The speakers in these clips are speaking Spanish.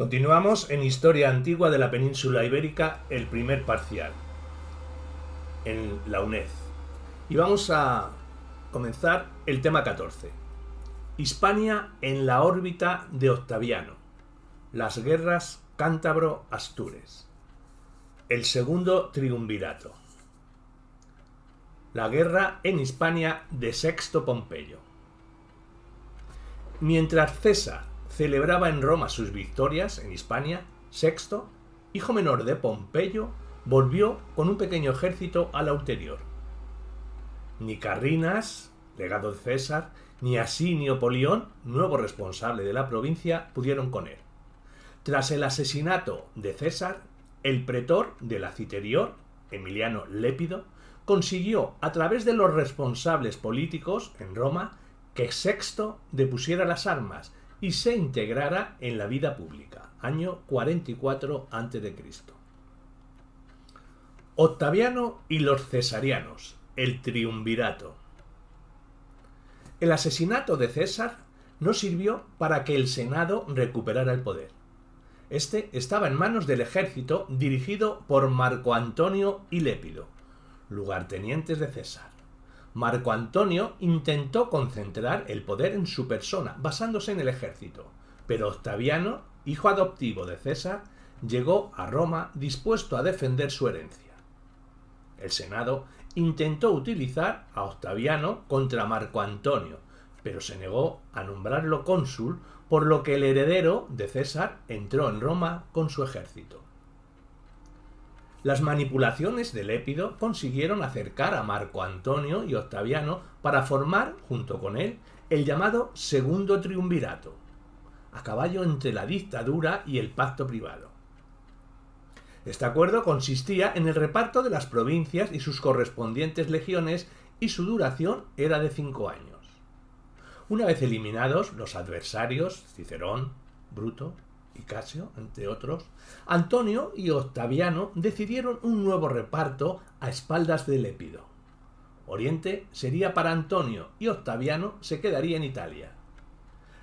Continuamos en Historia Antigua de la Península Ibérica, el primer parcial, en la UNED. Y vamos a comenzar el tema 14. Hispania en la órbita de Octaviano. Las guerras cántabro-astures. El segundo triunvirato. La guerra en Hispania de Sexto Pompeyo. Mientras César celebraba en Roma sus victorias en Hispania, Sexto, hijo menor de Pompeyo, volvió con un pequeño ejército a la ulterior. Ni Carrinas, legado de César, ni Asinio Polión, nuevo responsable de la provincia, pudieron con él. Tras el asesinato de César, el pretor de la Citerior, Emiliano Lépido, consiguió, a través de los responsables políticos en Roma, que Sexto depusiera las armas y se integrara en la vida pública, año 44 a.C. Octaviano y los cesarianos, el triunvirato. El asesinato de César no sirvió para que el Senado recuperara el poder. Este estaba en manos del ejército dirigido por Marco Antonio y Lépido, lugartenientes de César. Marco Antonio intentó concentrar el poder en su persona, basándose en el ejército, pero Octaviano, hijo adoptivo de César, llegó a Roma dispuesto a defender su herencia. El Senado intentó utilizar a Octaviano contra Marco Antonio, pero se negó a nombrarlo cónsul, por lo que el heredero de César entró en Roma con su ejército. Las manipulaciones de Lépido consiguieron acercar a Marco Antonio y Octaviano para formar, junto con él, el llamado Segundo Triunvirato, a caballo entre la dictadura y el pacto privado. Este acuerdo consistía en el reparto de las provincias y sus correspondientes legiones, y su duración era de 5 años. Una vez eliminados los adversarios, Cicerón, Bruto y Casio, entre otros, Antonio y Octaviano decidieron un nuevo reparto a espaldas de Lépido. Oriente sería para Antonio y Octaviano se quedaría en Italia.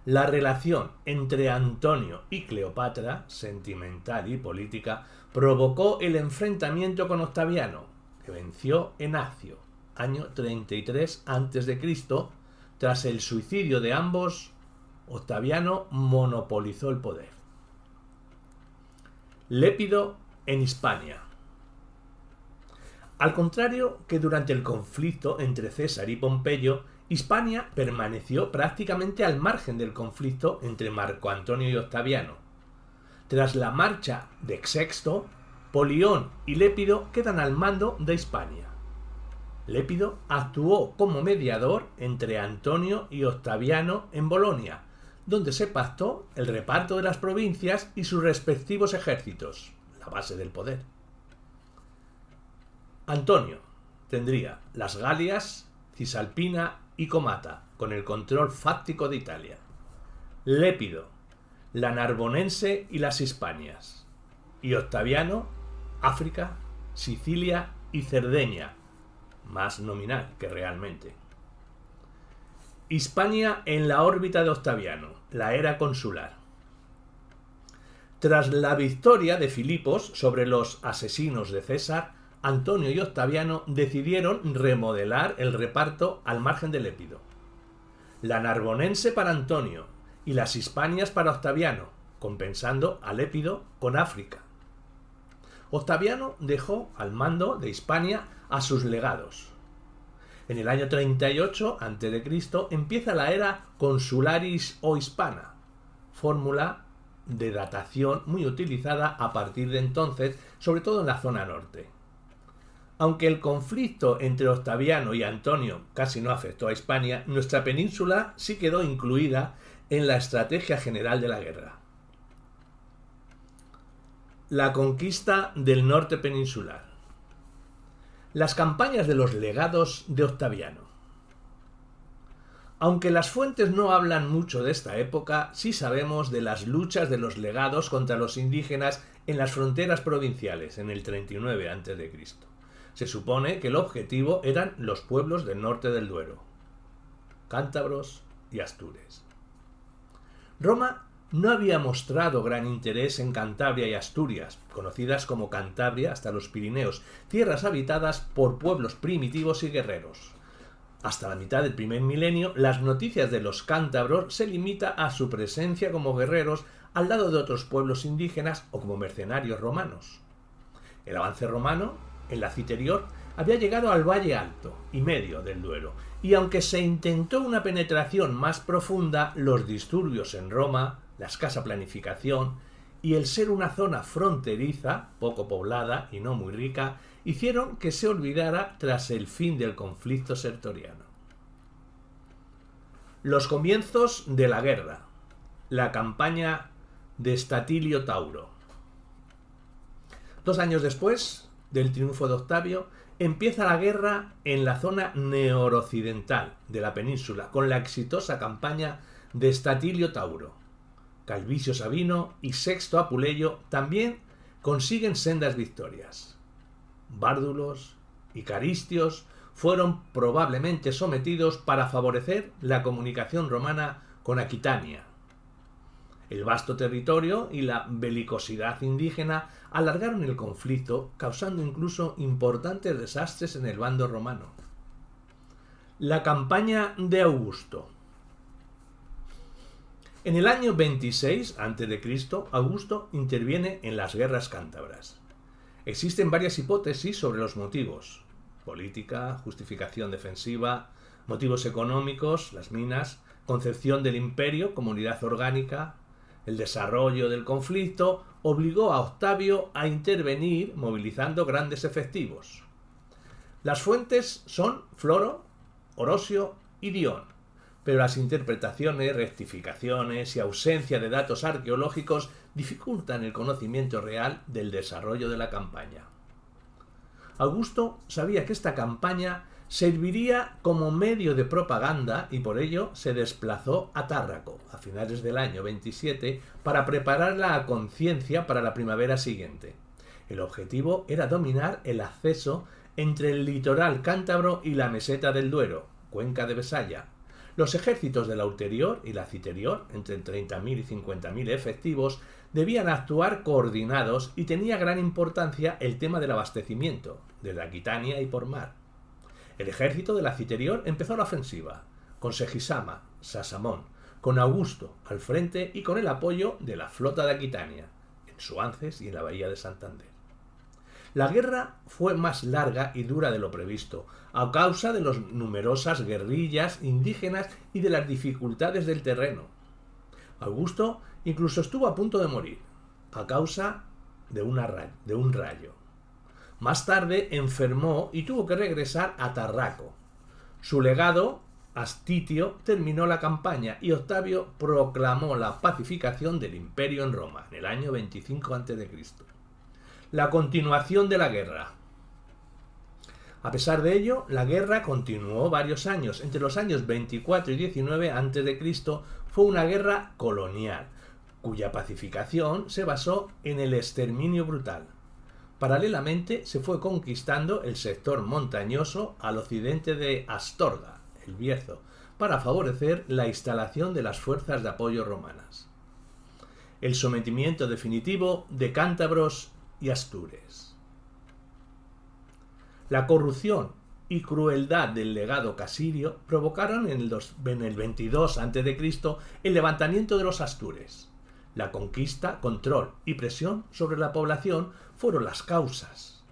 La relación entre Antonio y Cleopatra, sentimental y política, provocó el enfrentamiento con Octaviano, que venció en Acio, año 33 a.C. Tras el suicidio de ambos, Octaviano monopolizó el poder. Lépido en Hispania. Al contrario que durante el conflicto entre César y Pompeyo, Hispania permaneció prácticamente al margen del conflicto entre Marco Antonio y Octaviano. Tras la marcha de Sexto, Polión y Lépido quedan al mando de Hispania. Lépido actuó como mediador entre Antonio y Octaviano en Bolonia, donde se pactó el reparto de las provincias y sus respectivos ejércitos, la base del poder. Antonio tendría las Galias, Cisalpina y Comata, con el control fáctico de Italia. Lépido, la Narbonense y las Hispanias. Y Octaviano, África, Sicilia y Cerdeña, más nominal que realmente. Hispania en la órbita de Octaviano, la era consular. Tras la victoria de Filipos sobre los asesinos de César, Antonio y Octaviano decidieron remodelar el reparto al margen de Lépido. La Narbonense para Antonio y las Hispanias para Octaviano, compensando a Lépido con África. Octaviano dejó al mando de Hispania a sus legados. En el año 38 a.C. empieza la era consularis o hispana, fórmula de datación muy utilizada a partir de entonces, sobre todo en la zona norte. Aunque el conflicto entre Octaviano y Antonio casi no afectó a Hispania, nuestra península sí quedó incluida en la estrategia general de la guerra. La conquista del norte peninsular. Las campañas de los legados de Octaviano. Aunque las fuentes no hablan mucho de esta época, sí sabemos de las luchas de los legados contra los indígenas en las fronteras provinciales en el 39 a.C. Se supone que el objetivo eran los pueblos del norte del Duero, cántabros y astures. Roma no había mostrado gran interés en Cantabria y Asturias, conocidas como Cantabria hasta los Pirineos, tierras habitadas por pueblos primitivos y guerreros. Hasta la mitad del primer milenio, las noticias de los cántabros se limita a su presencia como guerreros al lado de otros pueblos indígenas o como mercenarios romanos. El avance romano, en la Citerior, había llegado al Valle Alto y Medio del Duero, y aunque se intentó una penetración más profunda, los disturbios en Roma, la escasa planificación y el ser una zona fronteriza, poco poblada y no muy rica, hicieron que se olvidara tras el fin del conflicto sertoriano. Los comienzos de la guerra. La campaña de Statilio Tauro. 2 años después del triunfo de Octavio, empieza la guerra en la zona noroccidental de la península, con la exitosa campaña de Statilio Tauro. Calvisio Sabino y Sexto Apuleyo también consiguen sendas victorias. Bárdulos y caristios fueron probablemente sometidos para favorecer la comunicación romana con Aquitania. El vasto territorio y la belicosidad indígena alargaron el conflicto, causando incluso importantes desastres en el bando romano. La campaña de Augusto. En el año 26 a.C., Augusto interviene en las guerras cántabras. Existen varias hipótesis sobre los motivos: política, justificación defensiva, motivos económicos, las minas, concepción del imperio como unidad orgánica. El desarrollo del conflicto obligó a Octavio a intervenir movilizando grandes efectivos. Las fuentes son Floro, Orosio y Dion, pero las interpretaciones, rectificaciones y ausencia de datos arqueológicos dificultan el conocimiento real del desarrollo de la campaña. Augusto sabía que esta campaña serviría como medio de propaganda y por ello se desplazó a Tárraco a finales del año 27 para prepararla a conciencia para la primavera siguiente. El objetivo era dominar el acceso entre el litoral cántabro y la meseta del Duero, cuenca de Besaya. Los ejércitos de la Ulterior y la Citerior, entre 30.000 y 50.000 efectivos, debían actuar coordinados y tenía gran importancia el tema del abastecimiento, desde Aquitania y por mar. El ejército de la Citerior empezó la ofensiva, con Segisama, Sasamón, con Augusto al frente y con el apoyo de la flota de Aquitania, en Suances y en la bahía de Santander. La guerra fue más larga y dura de lo previsto, a causa de las numerosas guerrillas indígenas y de las dificultades del terreno. Augusto incluso estuvo a punto de morir, a causa de un rayo. Más tarde enfermó y tuvo que regresar a Tarraco. Su legado, Astitio, terminó la campaña y Octavio proclamó la pacificación del imperio en Roma en el año 25 a.C. La continuación de la guerra. A pesar de ello, la guerra continuó varios años. Entre los años 24 y 19 a.C. fue una guerra colonial, cuya pacificación se basó en el exterminio brutal. Paralelamente se fue conquistando el sector montañoso al occidente de Astorga, el Bierzo, para favorecer la instalación de las fuerzas de apoyo romanas. El sometimiento definitivo de cántabros y astures. La corrupción y crueldad del legado casirio provocaron en el 22 a.C. el levantamiento de los astures. La conquista, control y presión sobre la población fueron las causas.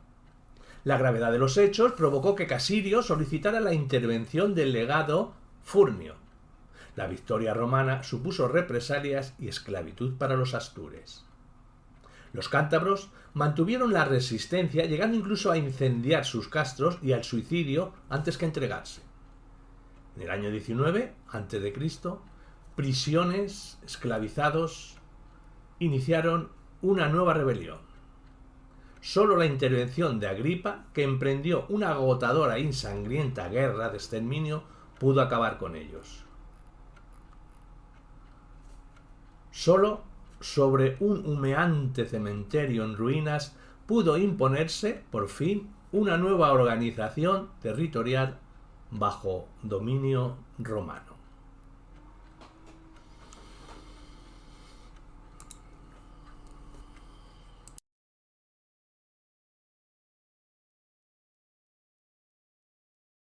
La gravedad de los hechos provocó que Casirio solicitara la intervención del legado Furnio. La victoria romana supuso represalias y esclavitud para los astures. Los cántabros mantuvieron la resistencia, llegando incluso a incendiar sus castros y al suicidio antes que entregarse. En el año 19 a.C., prisiones, esclavizados, iniciaron una nueva rebelión. Solo la intervención de Agripa, que emprendió una agotadora e insangrienta guerra de exterminio, pudo acabar con ellos. Solo sobre un humeante cementerio en ruinas pudo imponerse, por fin, una nueva organización territorial bajo dominio romano.